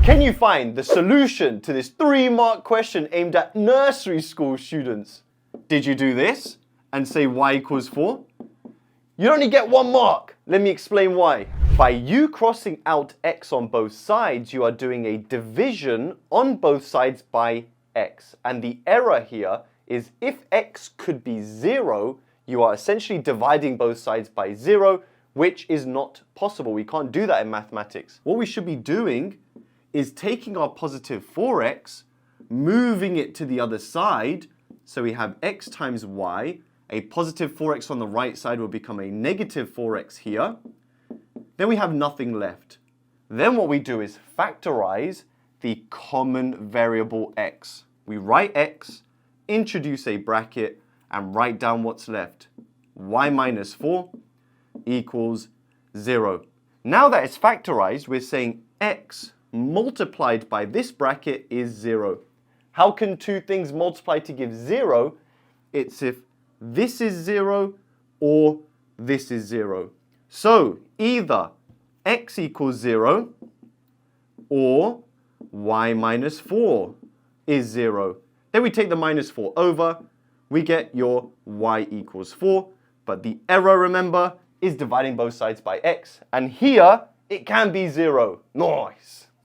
Can you find the solution to this 3-mark question aimed at nursery school students? Did you do this and say y equals 4? You only get 1 mark. Let me explain why. By you crossing out x on both sides, you are doing a division on both sides by x. And the error here is if x could be 0, you are essentially dividing both sides by 0, which is not possible. We can't do that in mathematics. What we should be doing is taking our positive 4x, moving it to the other side, so we have x times y. A positive 4x on the right side will become a negative 4x here. Then we have nothing left. Then what we do is factorize the common variable x. We write x, introduce a bracket, and write down what's left. Y minus 4 equals 0. Now that it's factorized, we're saying x multiplied by this bracket is 0. How can two things multiply to give 0? It's if this is 0 or this is 0. So either x equals 0 or y minus 4 is 0. Then we take the minus 4 over, we get your y equals 4. But the error, remember, is dividing both sides by x. And here, it can be 0. Nice.